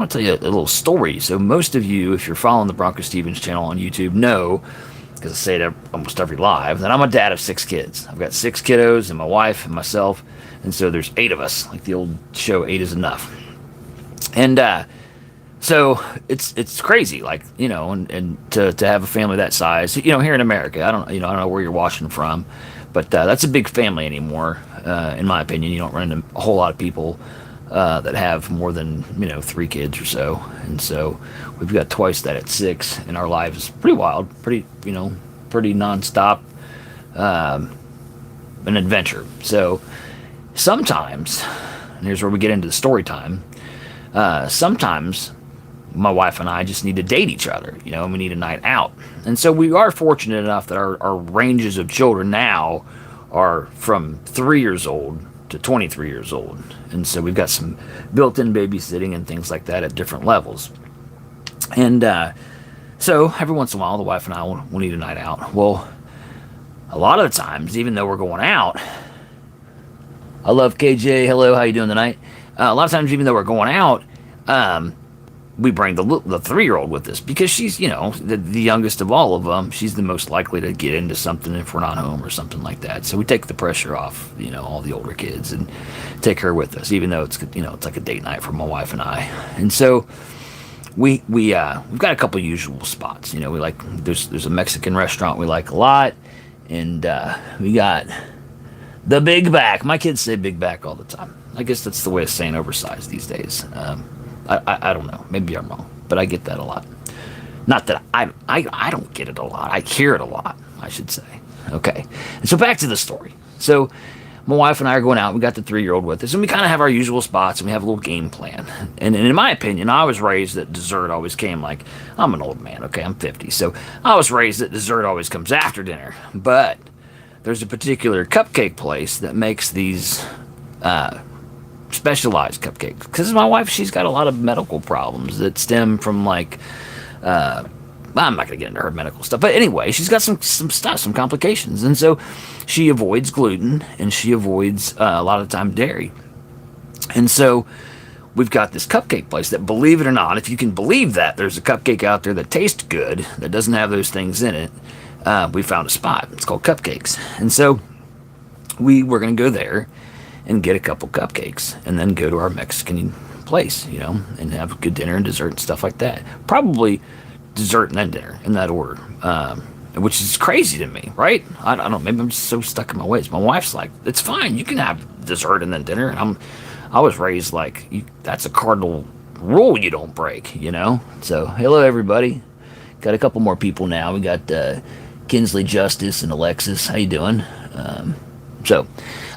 want to tell you a little story. So most of you, if you're following the BroncoStevens channel on YouTube, know, because I say it almost every live, that I'm a dad of 6 kids. I've got 6 kiddos and my wife and myself, and so there's 8 of us, like the old show, 8 is enough. And so it's crazy, like, and to have a family that size, here in America. I don't know where you're watching from, but that's a big family anymore. In my opinion, you don't run into a whole lot of people that have more than 3 kids or so, and so we've got twice that at 6, and our life is pretty wild, pretty nonstop, an adventure. So sometimes, and here's where we get into the story time. Sometimes my wife and I just need to date each other, and we need a night out. And so we are fortunate enough that our ranges of children now are from 3 years old to 23 years old. And so we've got some built-in babysitting and things like that at different levels. And so every once in a while, the wife and I will need a night out. Well, a lot of the times, even though we're going out, I love KJ. Hello, how you doing tonight? A lot of times, even though we're going out, we bring the 3-year-old with us because she's, the youngest of all of them. She's the most likely to get into something if we're not home or something like that. So we take the pressure off, all the older kids and take her with us, even though it's like a date night for my wife and I. And so we've got a couple usual spots. We like there's a Mexican restaurant we like a lot, and we got the Big Back. My kids say Big Back all the time. I guess that's the way of saying oversized these days. I don't know. Maybe I'm wrong, but I get that a lot. Not that I don't get it a lot. I hear it a lot, I should say. Okay. And so back to the story. So my wife and I are going out. We got the 3-year-old with us, and we kind of have our usual spots, and we have a little game plan. And in my opinion, I was raised that dessert always came like, I'm an old man, okay? I'm 50. So I was raised that dessert always comes after dinner. But there's a particular cupcake place that makes these specialized cupcakes, because my wife, she's got a lot of medical problems that stem from like I'm not gonna get into her medical stuff, but anyway, she's got some stuff, some complications, and so she avoids gluten and she avoids a lot of the time dairy. And so we've got this cupcake place that, believe it or not, if you can believe that there's a cupcake out there that tastes good that doesn't have those things in it, we found a spot. It's called Cupcakes. And so we were going to go there and get a couple cupcakes and then go to our Mexican place, and have a good dinner and dessert and stuff like that. Probably dessert and then dinner in that order, which is crazy to me, right? I don't know. Maybe I'm just so stuck in my ways. My wife's like, it's fine. You can have dessert and then dinner. And I was raised like, that's a cardinal rule you don't break, So, hello, everybody. Got a couple more people now. We got Kinsley Justice and Alexis. How you doing?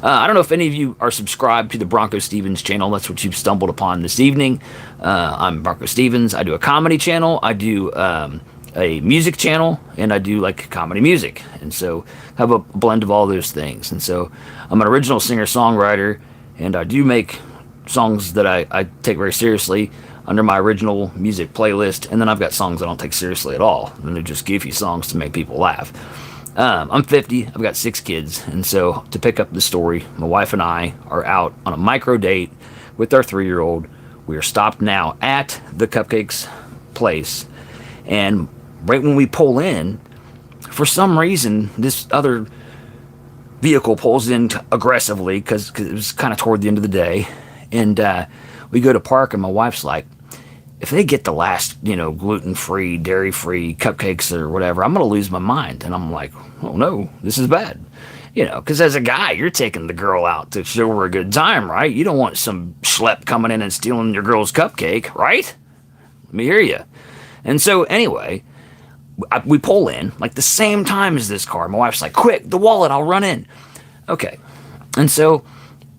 I don't know if any of you are subscribed to the BroncoStevens channel. That's what you've stumbled upon this evening. I'm BroncoStevens. I do a comedy channel. I do a music channel, and I do like comedy music. And so I have a blend of all those things. And so I'm an original singer-songwriter, and I do make songs that I take very seriously under my original music playlist. And then I've got songs I don't take seriously at all. And they're just goofy songs to make people laugh. I'm 50, I've got 6 kids, and so to pick up the story, my wife and I are out on a micro date with our 3-year-old. We are stopped now at the Cupcakes place, and right when we pull in, for some reason, this other vehicle pulls in aggressively, because it was kind of toward the end of the day, and we go to park, and my wife's like, if they get the last, gluten-free, dairy-free cupcakes or whatever, I'm going to lose my mind. And I'm like, oh no, this is bad. Because as a guy, you're taking the girl out to show her a good time, right? You don't want some schlep coming in and stealing your girl's cupcake, right? Let me hear you. And so anyway, we pull in, like the same time as this car. My wife's like, quick, the wallet, I'll run in. Okay. And so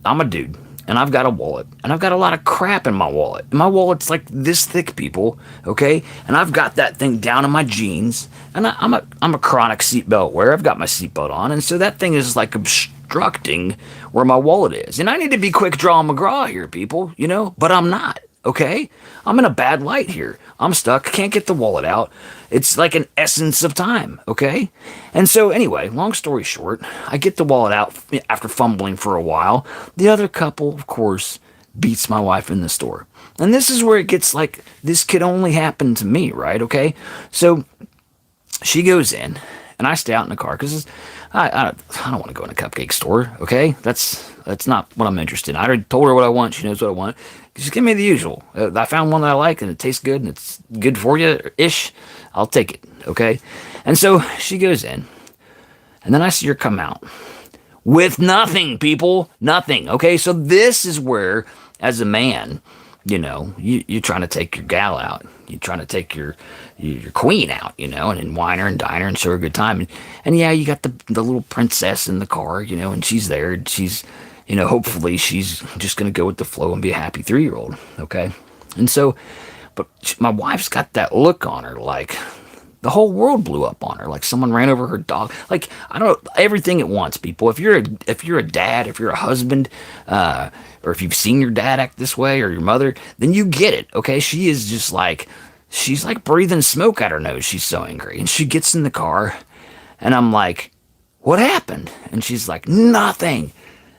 I'm a dude. And I've got a wallet, and I've got a lot of crap in my wallet. And my wallet's like this thick, people, okay? And I've got that thing down in my jeans, and I'm a chronic seatbelt wearer. I've got my seatbelt on, and so that thing is like obstructing where my wallet is. And I need to be quick draw McGraw here, people, but I'm not, okay? I'm in a bad light here. I'm stuck, can't get the wallet out. It's like an essence of time, okay? And so anyway, long story short, I get the wallet out after fumbling for a while. The other couple, of course, beats my wife in the store. And this is where it gets like, this could only happen to me, right? Okay. So she goes in, and I stay out in the car because I don't want to go in a cupcake store. Okay. That's not what I'm interested in. I already told her what I want. She knows what I want. Just give me the usual. I found one that I like and it tastes good and it's good for you ish. I'll take it. Okay. And so she goes in, and then I see her come out with nothing, people. Nothing. Okay. So this is where, as a man, you're trying to take your gal out. You're trying to take your queen out, and then wine her and dine her and show her a good time. And yeah, you got the little princess in the car, and she's there. And she's, hopefully she's just going to go with the flow and be a happy 3-year-old. Okay. And so, but my wife's got that look on her like the whole world blew up on her, like someone ran over her dog. Like, I don't know, everything at once, people. If you're a dad, if you're a husband, or if you've seen your dad act this way or your mother, then you get it. Okay, she is just like, she's like breathing smoke out her nose. She's so angry, and she gets in the car, and I'm like, what happened? And she's like, nothing.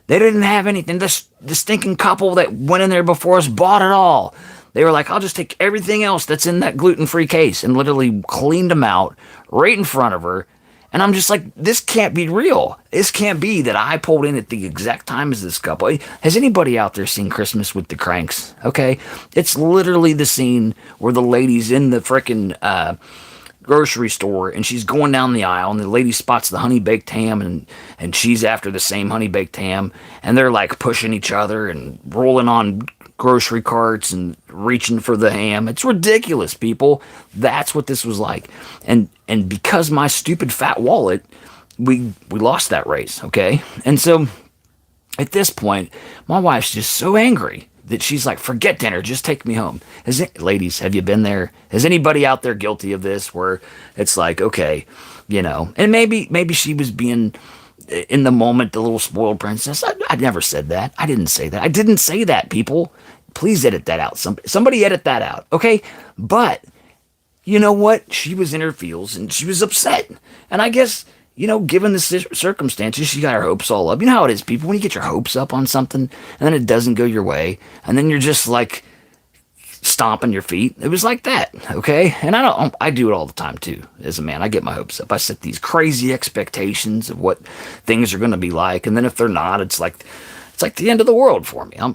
They didn't have anything. The stinking couple that went in there before us bought it all. They were like, I'll just take everything else that's in that gluten-free case, and literally cleaned them out right in front of her. And I'm just like, this can't be real. This can't be that I pulled in at the exact time as this couple. Has anybody out there seen Christmas with the Cranks? Okay. It's literally the scene where the lady's in the frickin' grocery store, and she's going down the aisle, and the lady spots the honey baked ham, and she's after the same honey baked ham, and they're like pushing each other and rolling on grocery carts and reaching for the ham. It's ridiculous, people. That's what this was like. And because my stupid fat wallet, we lost that race, okay? And so at this point, my wife's just so angry that she's like, forget dinner, just take me home. Ladies, have you been there? Is anybody out there guilty of this, where it's like, okay, and maybe she was being, in the moment, the little spoiled princess. I never said that. I didn't say that. I didn't say that, people. Please edit that out. Somebody edit that out, okay? But you know what? She was in her feels, and she was upset. And I guess, given the circumstances, she got her hopes all up. You know how it is, people, when you get your hopes up on something, and then it doesn't go your way, and then you're just like stomping your feet. It was like that, okay? And I do it all the time too. As a man, I get my hopes up. I set these crazy expectations of what things are going to be like, and then if they're not, it's like the end of the world for me. I'm,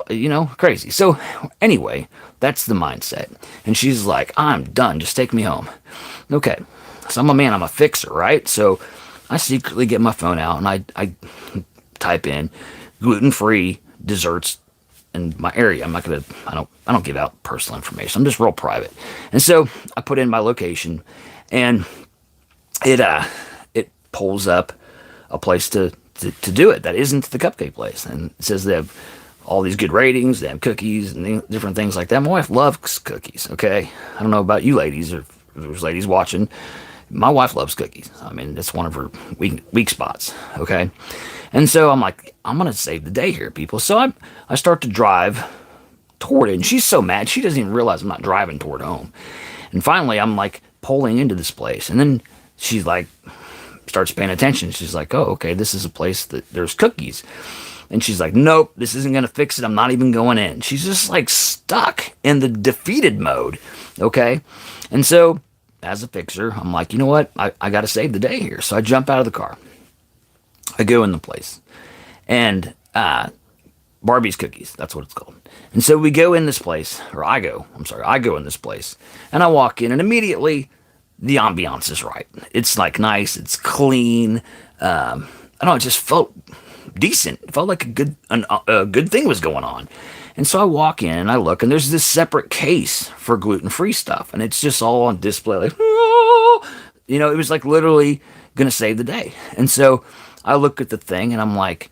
crazy. So anyway, that's the mindset. And she's like, I'm done. Just take me home. Okay. So I'm a man. I'm a fixer, right? So I secretly get my phone out, and I type in gluten-free desserts in my area. I don't give out personal information. I'm just real private. And so I put in my location, and it pulls up a place to do it that isn't the cupcake place. And it says they have all these good ratings, they have cookies and different things like that. My wife loves cookies, okay? I don't know about you ladies, or if there's ladies watching. My wife loves cookies. I mean, it's one of her weak spots, okay? And so I'm like, I'm going to save the day here, people. So I start to drive toward it, and she's so mad, she doesn't even realize I'm not driving toward home. And finally, I'm like pulling into this place, and then she's like, starts paying attention. She's like, oh, okay, this is a place that there's cookies. And she's like, nope, this isn't going to fix it. I'm not even going in. She's just like stuck in the defeated mode, okay? And so as a fixer, I'm like, you know what? I got to save the day here. So I jump out of the car. I go in the place. And Barbie's Cookies, that's what it's called. And so we go in this place, I go in this place. And I walk in, and immediately the ambiance is right. It's like nice, it's clean. I don't know, it just felt decent. It felt like a good thing was going on. And so I walk in, and I look, and there's this separate case for gluten-free stuff, and it's just all on display, like, oh! It was like literally gonna save the day. And so I look at the thing, and I'm like,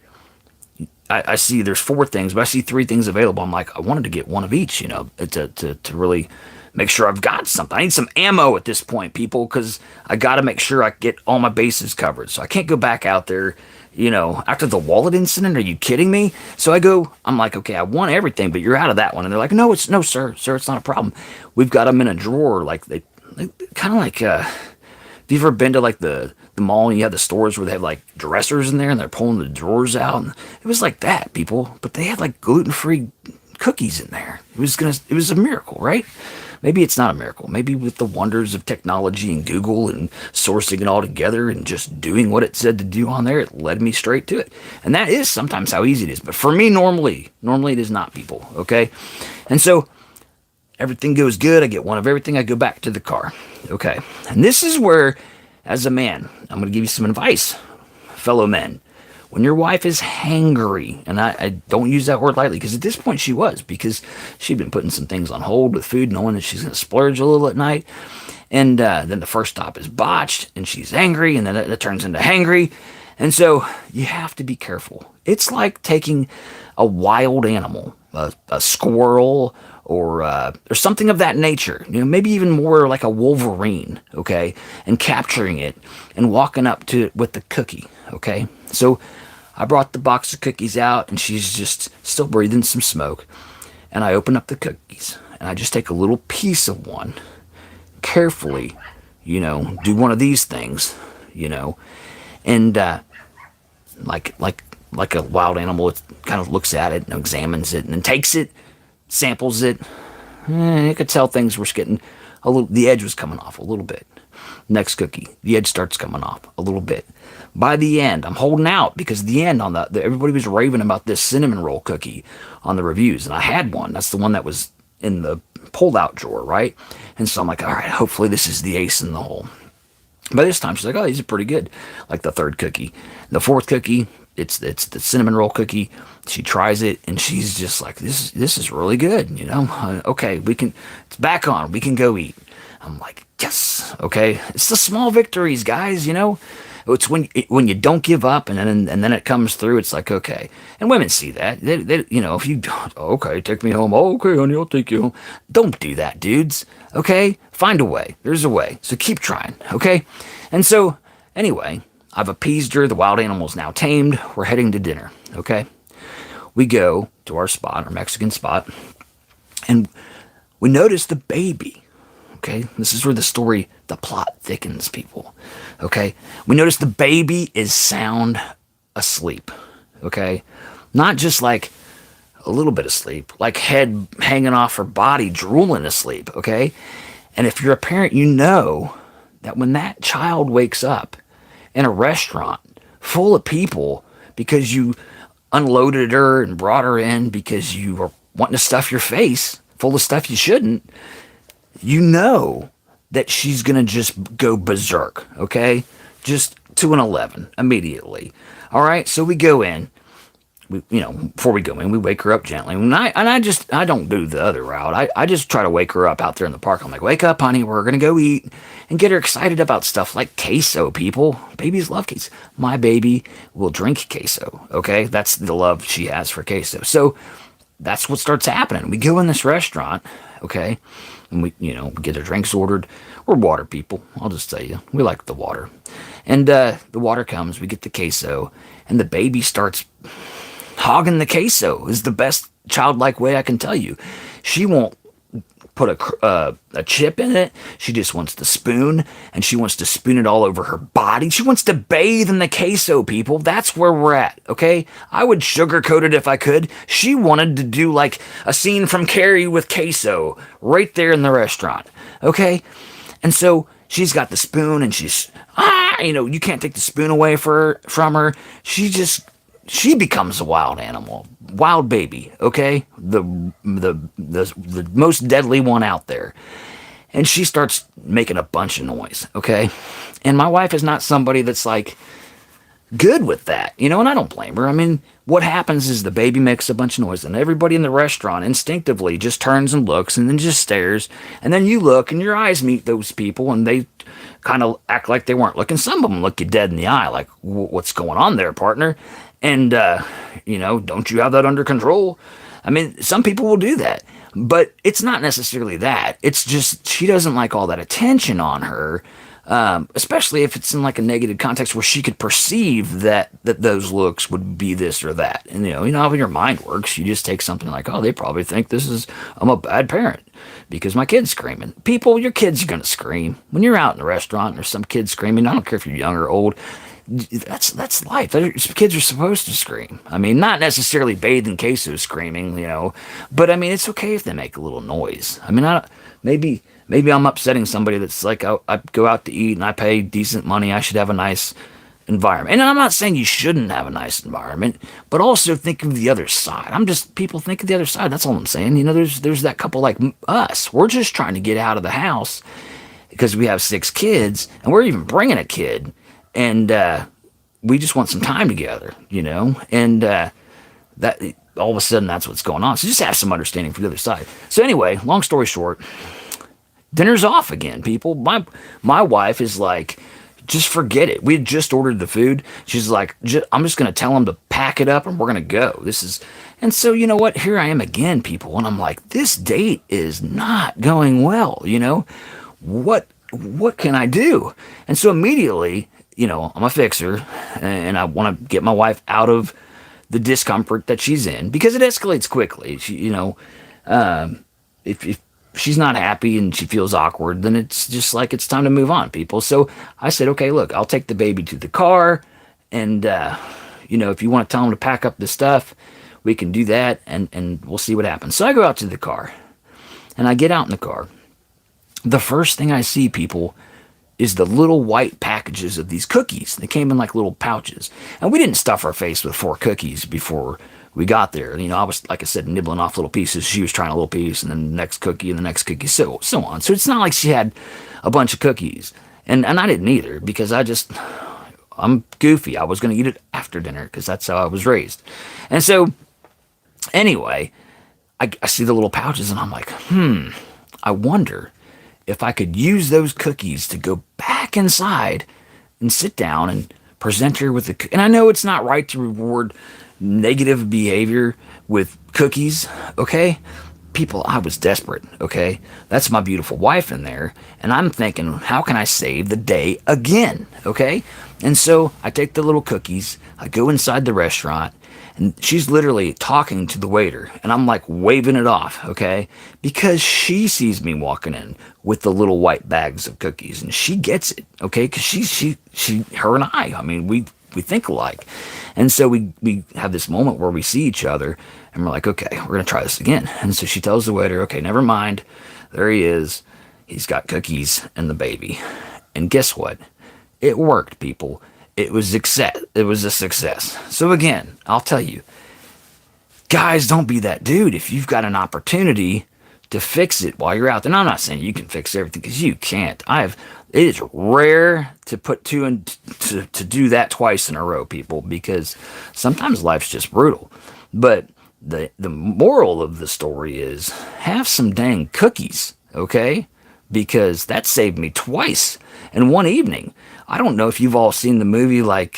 I see there's 4 things, but I see 3 things available. I'm like, I wanted to get one of each, to really make sure I've got something. I need some ammo at this point, people, because I got to make sure I get all my bases covered. So I can't go back out there, after the wallet incident. Are you kidding me? So I'm like, okay, I want everything, but you're out of that one. And they're like, no, sir, it's not a problem. We've got them in a drawer. Like they kind of like, have you ever been to like the mall, and you have the stores where they have like dressers in there, and they're pulling the drawers out? And it was like that, people, but they had like gluten-free cookies in there. It was a miracle, right? Maybe it's not a miracle. Maybe with the wonders of technology and Google and sourcing it all together and just doing what it said to do on there, it led me straight to it. And that is sometimes how easy it is. But for me, normally it is not, people, okay? And so everything goes good. I get one of everything. I go back to the car, okay? And this is where, as a man, I'm going to give you some advice, fellow men. When your wife is hangry, and I don't use that word lightly, because at this point she was, because she'd been putting some things on hold with food, knowing that she's going to splurge a little at night. And then the first stop is botched, and she's angry, and then it turns into hangry. And so you have to be careful. It's like taking a wild animal, a squirrel, or something of that nature, maybe even more like a wolverine, okay, and capturing it and walking up to it with the cookie, okay? So I brought the box of cookies out, and she's just still breathing some smoke, and I open up the cookies, and I just take a little piece of one, carefully, do one of these things, and like a wild animal, it kind of looks at it and examines it, and then takes it, samples it. You could tell things were getting a little, the edge was coming off a little bit. Next cookie, the edge starts coming off a little bit. By the end, I'm holding out, because the end on everybody was raving about this cinnamon roll cookie on the reviews, and I had one. That's the one that was in the pulled out drawer, right? And so I'm like, all right, hopefully this is the ace in the hole. By this time, she's like, oh, these are pretty good. Like the third cookie. The fourth cookie, it's the cinnamon roll cookie. She tries it, and she's just like, this is really good, Okay, it's back on. We can go eat. I'm like, yes, okay. It's the small victories, guys, It's when you don't give up, and then it comes through. It's like, okay. And women see that. They if you, okay, take me home. Oh, okay, honey, I'll take you home. Don't do that, dudes. Okay, find a way. There's a way. So keep trying. Okay. And so anyway, I've appeased her. The wild animal's now tamed. We're heading to dinner. Okay. We go to our spot, our Mexican spot, and we notice the baby. Okay, this is where the plot thickens, people. Okay, we notice the baby is sound asleep. Okay, not just like a little bit asleep, like head hanging off her body, drooling asleep. Okay, and if you're a parent, you know that when that child wakes up in a restaurant full of people because you unloaded her and brought her in because you were wanting to stuff your face full of stuff you shouldn't, you know that she's going to just go berserk, okay? Just to an 11 immediately. All right, so we go in. Before we go in, we wake her up gently. And I don't do the other route. I just try to wake her up out there in the park. I'm like, wake up, honey, we're going to go eat. And get her excited about stuff like queso, people. Babies love queso. My baby will drink queso, okay? That's the love she has for queso. So that's what starts happening. We go in this restaurant, okay? And we get our drinks ordered. We're water people. I'll just tell you. We like the water. And the water comes. We get the queso. And the baby starts hogging the queso. Is the best childlike way I can tell you. She won't put a chip in it. She just wants the spoon. And she wants to spoon it all over her body. She wants to bathe in the queso, people. That's where we're at, okay? I would sugarcoat it if I could. She wanted to do like a scene from Carrie with queso right there in the restaurant, okay? And so she's got the spoon, and she's, you can't take the spoon away from her. She becomes a wild animal, wild baby, okay? The most deadly one out there. And she starts making a bunch of noise, okay? And my wife is not somebody that's like good with that, and I don't blame her. I mean, what happens is the baby makes a bunch of noise, and everybody in the restaurant instinctively just turns and looks and then just stares. And then you look, and your eyes meet those people, and they kind of act like they weren't looking. Some of them look you dead in the eye, like, what's going on there, partner? And, don't you have that under control? I mean, some people will do that, but it's not necessarily that. It's just she doesn't like all that attention on her, especially if it's in like a negative context where she could perceive that those looks would be this or that. And, how your mind works. You just take something like, oh, they probably think I'm a bad parent because my kid's screaming. People, your kids are going to scream. When you're out in the restaurant and there's some kid screaming, I don't care if you're young or old, That's life. Kids are supposed to scream. I mean, not necessarily bathed in queso screaming, but I mean, it's okay if they make a little noise. I mean, maybe I'm upsetting somebody that's like, I go out to eat and I pay decent money. I should have a nice environment. And I'm not saying you shouldn't have a nice environment, but also think of the other side. People think of the other side. That's all I'm saying. There's that couple like us. We're just trying to get out of the house because we have 6 kids and we're even bringing a kid. And we just want some time together, and that all of a sudden that's what's going on. So just have some understanding for the other side. So anyway, long story short, dinner's off again, people. My wife is like, just forget it. We had just ordered the food. She's like, I'm just going to tell them to pack it up and we're going to go. And so you know what? Here I am again, people. And I'm like, this date is not going well, What can I do? And so immediately, I'm a fixer and I want to get my wife out of the discomfort that she's in because it escalates quickly. If she's not happy and she feels awkward, then it's just like it's time to move on, people. So I said, okay, look, I'll take the baby to the car and, if you want to tell them to pack up the stuff, we can do that and we'll see what happens. So I go out to the car and I get out in the car. The first thing I see, people, is the little white packages of these cookies. They came in like little pouches. And we didn't stuff our face with 4 cookies before we got there. I was, like I said, nibbling off little pieces. She was trying a little piece, and then the next cookie, and the next cookie, so on. So it's not like she had a bunch of cookies. And I didn't either, because I'm goofy. I was going to eat it after dinner, because that's how I was raised. And so, anyway, I see the little pouches, and I'm like, I wonder if I could use those cookies to go back inside and sit down and present her with and I know it's not right to reward negative behavior with cookies, okay? People, I was desperate, okay? That's my beautiful wife in there, and I'm thinking, how can I save the day again, okay? And so I take the little cookies, I go inside the restaurant, and she's literally talking to the waiter, and I'm like waving it off, okay? Because she sees me walking in with the little white bags of cookies, and she gets it, okay? Because her and I mean, we think alike. And so we have this moment where we see each other, and we're like, okay, we're going to try this again. And so she tells the waiter, okay, never mind. There he is. He's got cookies and the baby. And guess what? It worked, people. It was a success. So again, I'll tell you, guys, don't be that dude. If you've got an opportunity to fix it while you're out there, and I'm not saying you can fix everything, because you can't. It is rare to put two and to do that twice in a row, people, because sometimes life's just brutal. But the moral of the story is have some dang cookies, okay? Because that saved me twice in one evening. I don't know if you've all seen the movie, like,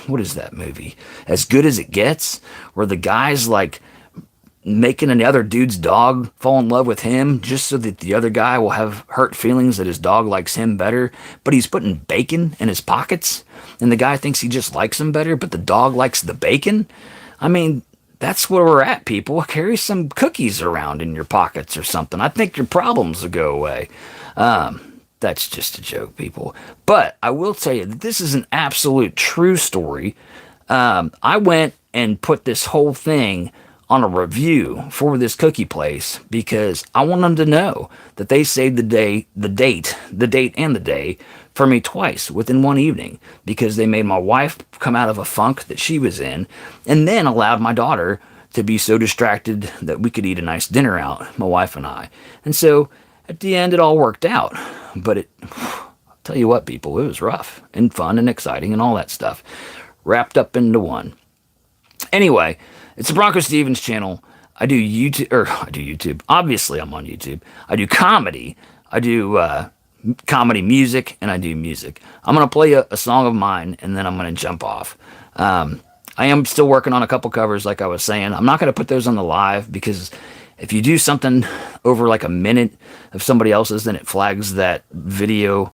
what is that movie? As Good as It Gets, where the guy's like making another dude's dog fall in love with him just so that the other guy will have hurt feelings that his dog likes him better, but he's putting bacon in his pockets, and the guy thinks he just likes him better, but the dog likes the bacon. I mean, that's where we're at, people. Carry some cookies around in your pockets or something. I think your problems will go away. That's just a joke, people. But I will tell you that this is an absolute true story. I went and put this whole thing on a review for this cookie place because I want them to know that they saved the date and the day for me twice within one evening, because they made my wife come out of a funk that she was in, and then allowed my daughter to be so distracted that we could eat a nice dinner out, my wife and I. And so at the end, it all worked out. But I'll tell you what, people, it was rough and fun and exciting and all that stuff wrapped up into one. Anyway, it's the BroncoStevens channel. I do YouTube. Obviously, I'm on YouTube. I do comedy. I do comedy music, and I do music. I'm going to play a song of mine, and then I'm going to jump off. I am still working on a couple covers, like I was saying. I'm not going to put those on the live, because if you do something over like a minute of somebody else's, then it flags that video